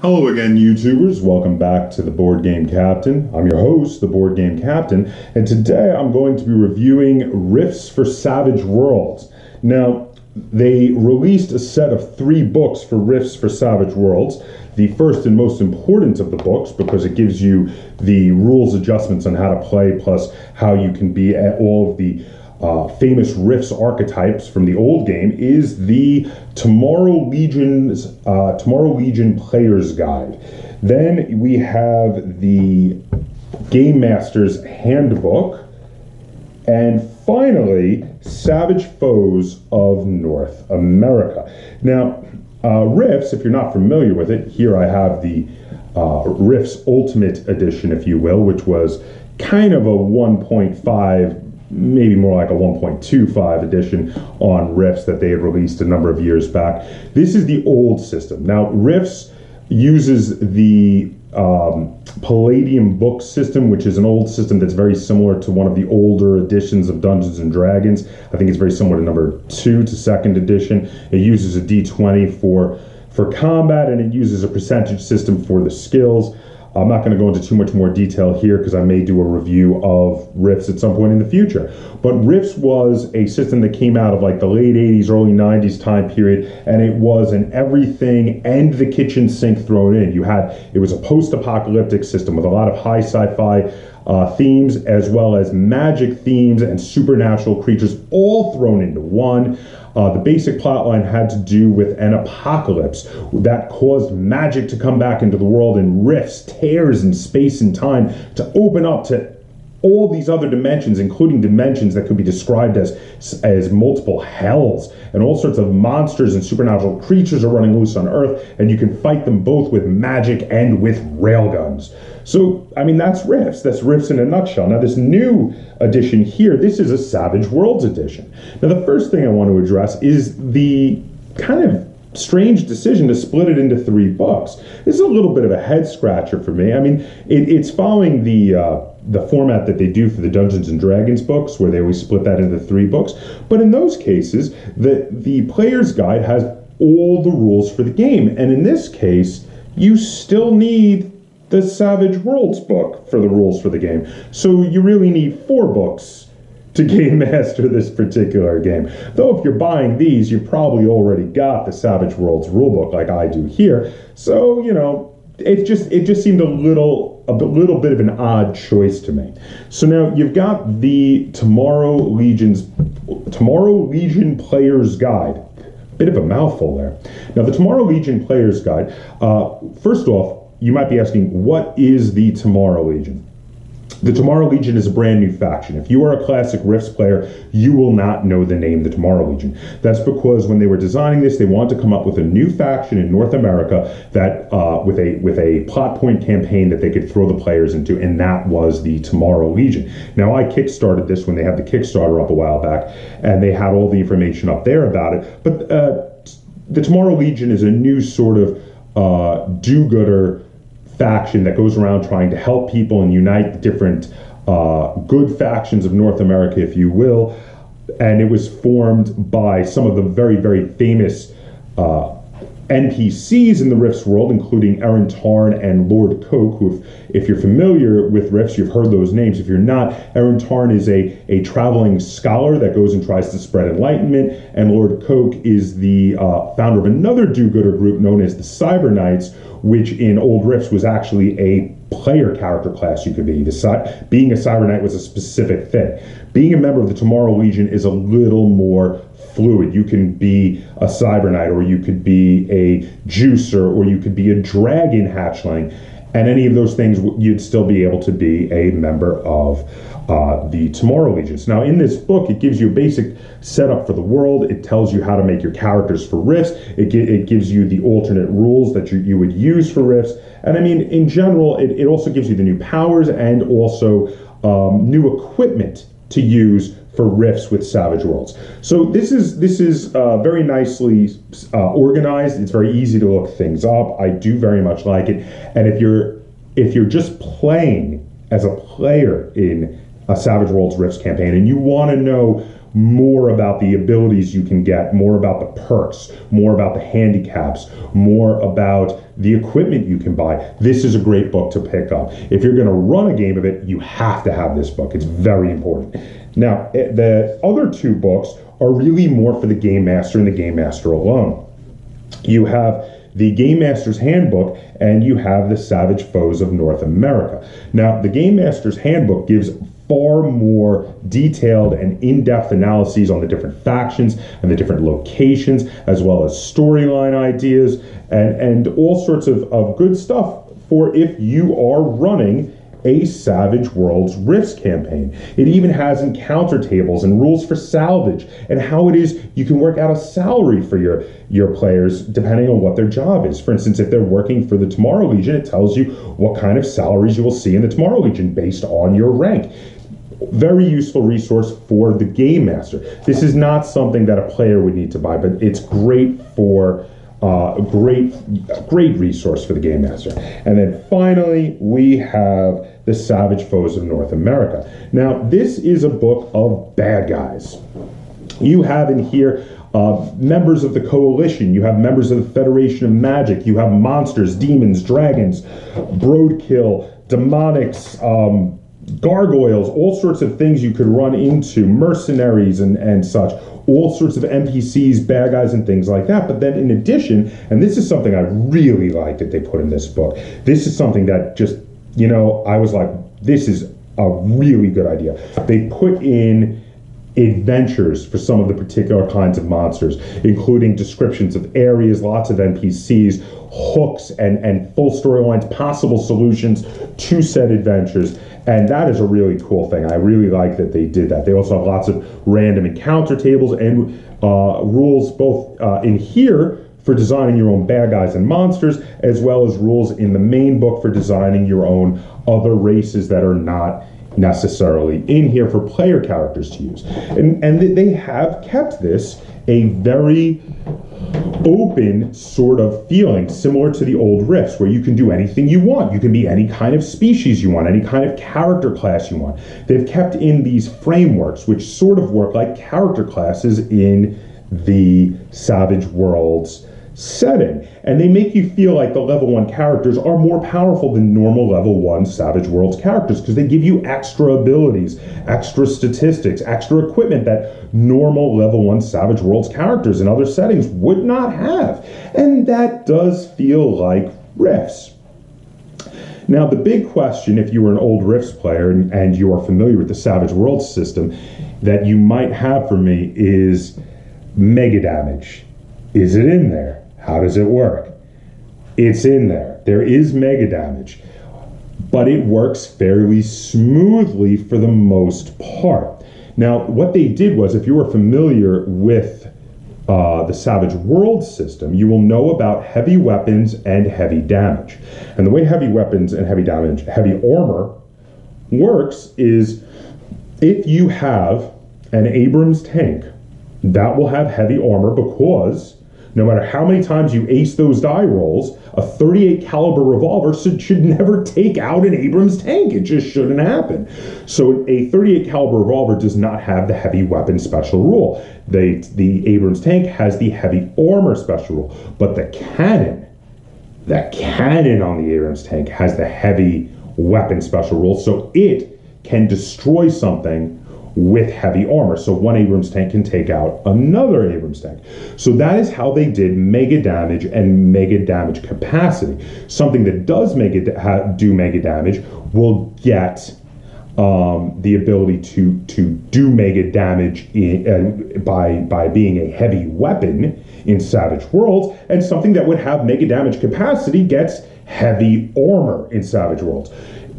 Hello again, YouTubers. Welcome back to the Board Game Captain. I'm your host, the Board Game Captain, and today I'm going to be reviewing Rifts for Savage Worlds. Now, they released a set of 3 books for Rifts for Savage Worlds. The first and most important of the books, because it gives you the rules adjustments on how to play, plus how you can be at all of the famous Rifts archetypes from the old game, is the Tomorrow Legion Player's Guide. Then we have the Game Master's Handbook, and finally, Savage Foes of North America. Now, Rifts, if you're not familiar with it, here I have the Rifts Ultimate Edition, if you will, which was kind of a 1.5, maybe more like a 1.25 edition on Rifts that they had released a number of years back. This is the old system. Now, Rifts uses the Palladium book system, which is an old system that's very similar to one of the older editions of Dungeons and Dragons. I think it's very similar to number 2 to 2nd edition. It uses a D20 for combat, and it uses a percentage system for the skills. I'm not going to go into too much more detail here because I may do a review of Rifts at some point in the future. But Rifts was a system that came out of like the late 80s, early 90s time period, and it was an everything and the kitchen sink thrown in. It was a post-apocalyptic system with a lot of high sci-fi themes, as well as magic themes and supernatural creatures all thrown into one. The basic plotline had to do with an apocalypse that caused magic to come back into the world, and rifts, tears in space and time to open up to all these other dimensions, including dimensions that could be described as multiple hells, and all sorts of monsters and supernatural creatures are running loose on Earth, and you can fight them both with magic and with railguns. So, I mean, that's Rifts. That's Rifts in a nutshell. Now, this new edition here, this is a Savage Worlds edition. Now, the first thing I want to address is the kind of strange decision to split it into 3 books. This is a little bit of a head scratcher for me. I mean, it's following the format that they do for the Dungeons and Dragons books, where they always split that into 3 books. But in those cases, the player's guide has all the rules for the game. And in this case, you still need the Savage Worlds book for the rules for the game. So you really need 4 books to game master this particular game. Though if you're buying these, you probably already got the Savage Worlds rulebook like I do here. So, you know, it just seemed a little bit of an odd choice to me. So now you've got the Tomorrow Legion Player's Guide. Bit of a mouthful there. Now, the Tomorrow Legion Player's Guide, first off, you might be asking, what is the Tomorrow Legion? The Tomorrow Legion is a brand new faction. If you are a classic Rifts player, you will not know the name the Tomorrow Legion. That's because when they were designing this, they wanted to come up with a new faction in North America that with a plot point campaign that they could throw the players into, and that was the Tomorrow Legion. Now, I kickstarted this when they had the Kickstarter up a while back, and they had all the information up there about it. But the Tomorrow Legion is a new sort of do-gooder faction that goes around trying to help people and unite the different good factions of North America, if you will. And it was formed by some of the very, very famous NPCs in the Rifts world, including Erin Tarn and Lord Coke, who, if you're familiar with Rifts, you've heard those names. If you're not, Erin Tarn is a traveling scholar that goes and tries to spread enlightenment, and Lord Coke is the founder of another do-gooder group known as the Cyber Knights, which in old Rifts was actually a player character class you could be. Being a Cyber Knight was a specific thing. Being a member of the Tomorrow Legion is a little more fluid. You can be a Cyber Knight, or you could be a juicer, or you could be a dragon hatchling, and any of those things you'd still be able to be a member of the Tomorrow Legions. Now, in this book, it gives you a basic setup for the world. It tells you how to make your characters for Rifts. It gives you the alternate rules that you would use for Rifts. And I mean, in general, it also gives you the new powers and also new equipment to use for Rifts with Savage Worlds. So this is very nicely organized. It's very easy to look things up. I do very much like it. And if you're just playing as a player in a Savage Worlds Rifts campaign and you want to know more about the abilities you can get, more about the perks, more about the handicaps, more about the equipment you can buy. This is a great book to pick up. If you're going to run a game of it, you have to have this book. It's very important. Now, the other two books are really more for the Game Master and the Game Master alone. You have the Game Master's Handbook, and you have the Savage Foes of North America. Now, the Game Master's Handbook gives far more detailed and in-depth analyses on the different factions and the different locations, as well as storyline ideas and all sorts of good stuff for if you are running a Savage Worlds Rifts campaign. It even has encounter tables and rules for salvage and how it is you can work out a salary for your players depending on what their job is. For instance, if they're working for the Tomorrow Legion, it tells you what kind of salaries you will see in the Tomorrow Legion based on your rank. Very useful resource for the Game Master. This is not something that a player would need to buy, but it's great for a great resource for the Game Master. And then finally, we have the Savage Foes of North America. Now, this is a book of bad guys. You have in here members of the Coalition. You have members of the Federation of Magic. You have monsters, demons, dragons, broadkill, demonics, gargoyles, all sorts of things you could run into, mercenaries and such, all sorts of NPCs, bad guys, and things like that. But then in addition, and this is something I really like that they put in this book, this is something that just, I was like, this is a really good idea. They put in adventures for some of the particular kinds of monsters, including descriptions of areas, lots of NPCs, hooks, and full storylines, possible solutions to said adventures. And that is a really cool thing. I really like that they did that. They also have lots of random encounter tables and rules both in here for designing your own bad guys and monsters, as well as rules in the main book for designing your own other races that are not necessarily in here for player characters to use. And they have kept this a very open sort of feeling, similar to the old Rifts, where you can do anything you want. You can be any kind of species you want, any kind of character class you want. They've kept in these frameworks, which sort of work like character classes in the Savage Worlds setting. And they make you feel like the level 1 characters are more powerful than normal level 1 Savage Worlds characters, because they give you extra abilities, extra statistics, extra equipment that normal level 1 Savage Worlds characters in other settings would not have. And that does feel like Rifts. Now, the big question, if you were an old Rifts player and you are familiar with the Savage Worlds system, that you might have for me is mega damage. Is it in there? How does it work? It's in there. There is mega damage, but it works fairly smoothly for the most part. Now, what they did was, if you were familiar with the Savage Worlds system, you will know about heavy weapons and heavy damage. And the way heavy weapons and heavy damage, heavy armor works is if you have an Abrams tank, that will have heavy armor, because no matter how many times you ace those die rolls, a 38 caliber revolver should never take out an Abrams tank. It just shouldn't happen. So a 38 caliber revolver does not have the heavy weapon special rule. The Abrams tank has the heavy armor special rule, but the cannon on the Abrams tank has the heavy weapon special rule, so it can destroy something with heavy armor. So one Abrams tank can take out another Abrams tank. So that is how they did mega damage and mega damage capacity. Something that does do mega damage will get the ability to do mega damage by being a heavy weapon in Savage Worlds, and something that would have mega damage capacity gets heavy armor in Savage Worlds.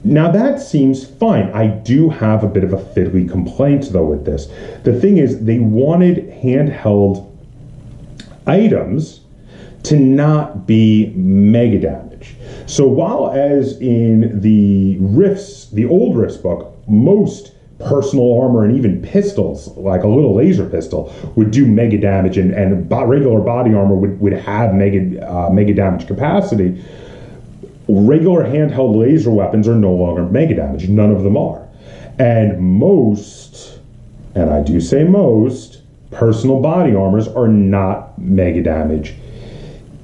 Now that seems fine. I do have a bit of a fiddly complaint though with this. The thing is, they wanted handheld items to not be mega damage. So while as in the Rifts, the old Rifts book, most personal armor and even pistols, like a little laser pistol, would do mega damage, and regular body armor would have mega damage capacity, regular handheld laser weapons are no longer mega damage. None of them are. And most and I do say most, personal body armors are not mega damage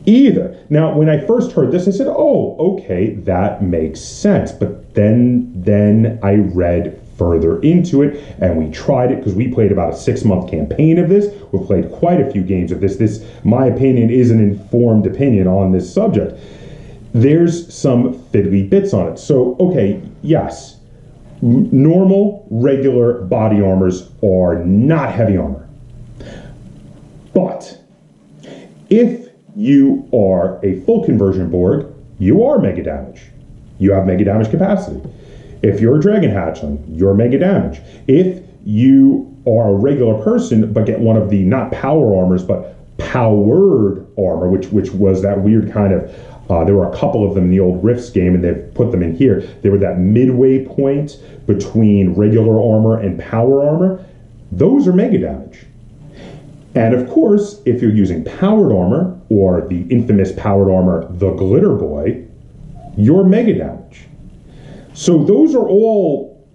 either. Now, when I first heard this, I said, oh, okay, that makes sense. But then I read further into it, and we tried it because we played about a 6-month campaign of this. We've played quite a few games of this. This, my opinion, is an informed opinion on this subject. There's some fiddly bits on it. So, okay, yes, normal, regular body armors are not heavy armor. But if you are a full conversion Borg, you are mega damage. You have mega damage capacity. If you're a dragon hatchling, you're mega damage. If you are a regular person but get one of the not power armors but powered armor, which was that weird kind of there were a couple of them in the old Rifts game, and they've put them in here. They were that midway point between regular armor and power armor. Those are mega damage. And of course, if you're using powered armor, or the infamous powered armor, the Glitter Boy, you're mega damage. So those are all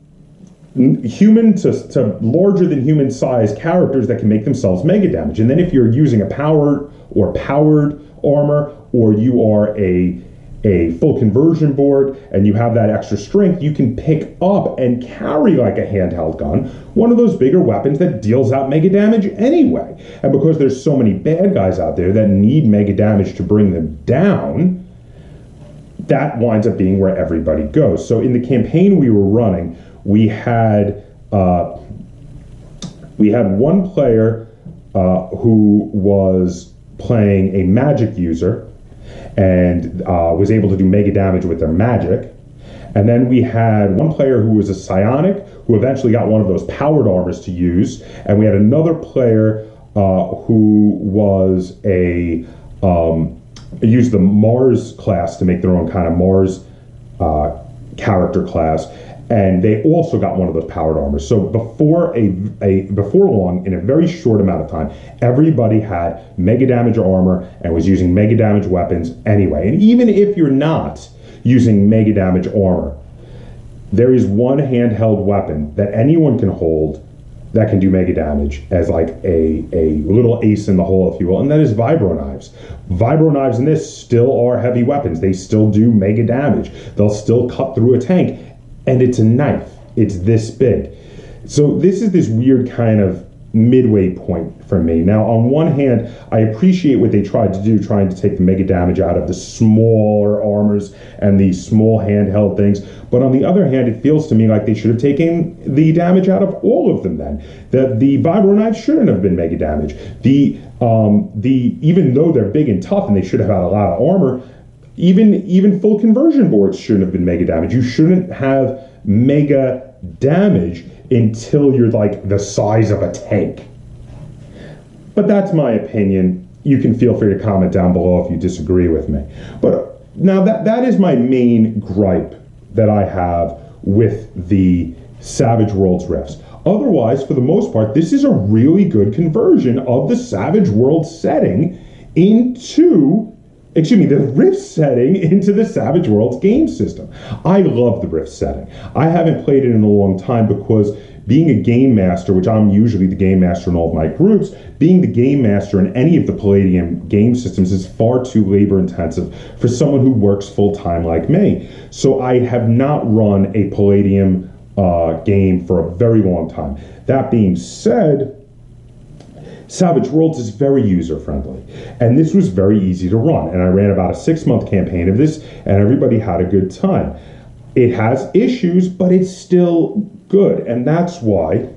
human to larger than human size characters that can make themselves mega damage. And then if you're using a powered armor, or you are a full conversion Borg and you have that extra strength, you can pick up and carry like a handheld gun, one of those bigger weapons that deals out mega damage anyway. And because there's so many bad guys out there that need mega damage to bring them down, that winds up being where everybody goes. So in the campaign we were running, we had one player who was playing a magic user and was able to do mega damage with their magic. And then we had one player who was a psionic who eventually got one of those powered armors to use. And we had another player who was used the Mars class to make their own kind of Mars character class. And they also got one of those powered armors. So before long, in a very short amount of time, everybody had mega damage armor and was using mega damage weapons anyway. And even if you're not using mega damage armor, there is one handheld weapon that anyone can hold that can do mega damage as like a little ace in the hole, if you will, and that is vibro knives. Vibro knives in this still are heavy weapons. They still do mega damage. They'll still cut through a tank. And it's a knife. It's this big. So this is this weird kind of midway point for me. Now, on one hand, I appreciate what they tried to do, trying to take the mega damage out of the smaller armors and the small handheld things. But on the other hand, it feels to me like they should have taken the damage out of all of them then. That the vibro knives shouldn't have been mega damage. Even though they're big and tough and they should have had a lot of armor, even full conversion Borgs shouldn't have been mega damage. You shouldn't have mega damage until you're like the size of a tank. But that's my opinion. You can feel free to comment down below if you disagree with me. But now that is my main gripe that I have with the Savage Worlds Rifts. Otherwise, for the most part, this is a really good conversion of the Savage Worlds setting the Rift setting into the Savage Worlds game system. I love the Rift setting. I haven't played it in a long time because being a game master, which I'm usually the game master in all of my groups, being the game master in any of the Palladium game systems is far too labor intensive for someone who works full time like me. So I have not run a Palladium game for a very long time. That being said, Savage Worlds is very user-friendly, and this was very easy to run, and I ran about a 6-month campaign of this, and everybody had a good time. It has issues, but it's still good, and that's why,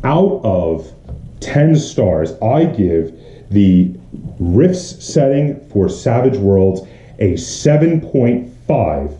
out of 10 stars, I give the Rifts setting for Savage Worlds a 7.5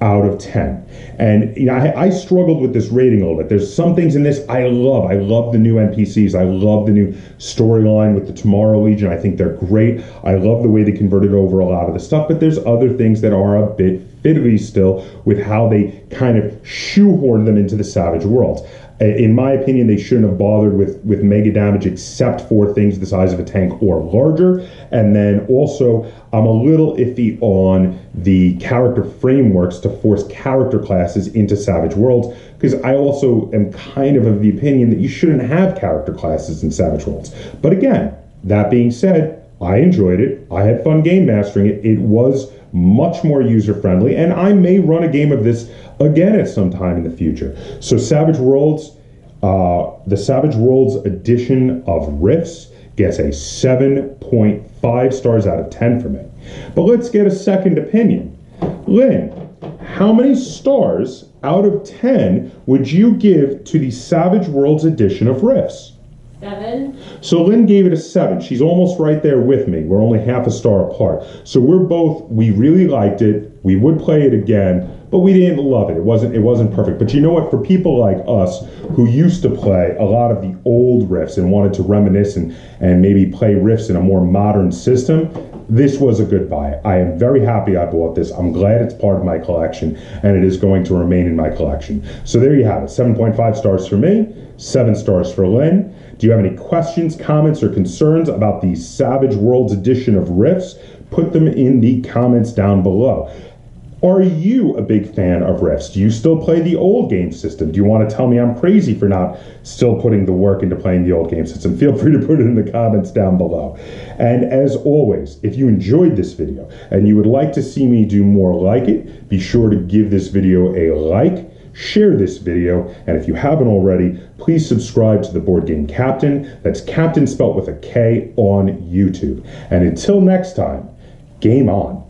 out of 10. And I struggled with this rating a little bit. There's some things in this I love. I love the new NPCs. I love the new storyline with the Tomorrow Legion. I think they're great. I love the way they converted over a lot of the stuff, but there's other things that are a bit fiddly still with how they kind of shoehorn them into the Savage Worlds. In my opinion, they shouldn't have bothered with mega damage except for things the size of a tank or larger. And then also, I'm a little iffy on the character frameworks to force character classes into Savage Worlds, because I also am kind of the opinion that you shouldn't have character classes in Savage Worlds. But again, that being said, I enjoyed it. I had fun game mastering it. It was much more user-friendly, and I may run a game of this again at some time in the future. So Savage Worlds, the Savage Worlds edition of Rifts gets a 7.5 stars out of 10 for me. But let's get a second opinion. Lynn, how many stars out of 10 would you give to the Savage Worlds edition of Rifts? 7. So Lynn gave it a 7. She's almost right there with me. We're only half a star apart. So we really liked it. We would play it again, but we didn't love it. It wasn't perfect. But you know what? For people like us who used to play a lot of the old Rifts and wanted to reminisce and maybe play Rifts in a more modern system, this was a good buy. I am very happy I bought this. I'm glad it's part of my collection, and it is going to remain in my collection. So there you have it. 7.5 stars for me, 7 stars for Lynn. Do you have any questions, comments, or concerns about the Savage Worlds edition of Rifts? Put them in the comments down below. Are you a big fan of Rifts? Do you still play the old game system? Do you want to tell me I'm crazy for not still putting the work into playing the old game system? Feel free to put it in the comments down below. And as always, if you enjoyed this video and you would like to see me do more like it, be sure to give this video a like, share this video, and if you haven't already, please subscribe to the Board Game Captain. That's Captain spelt with a K on YouTube. And until next time, game on.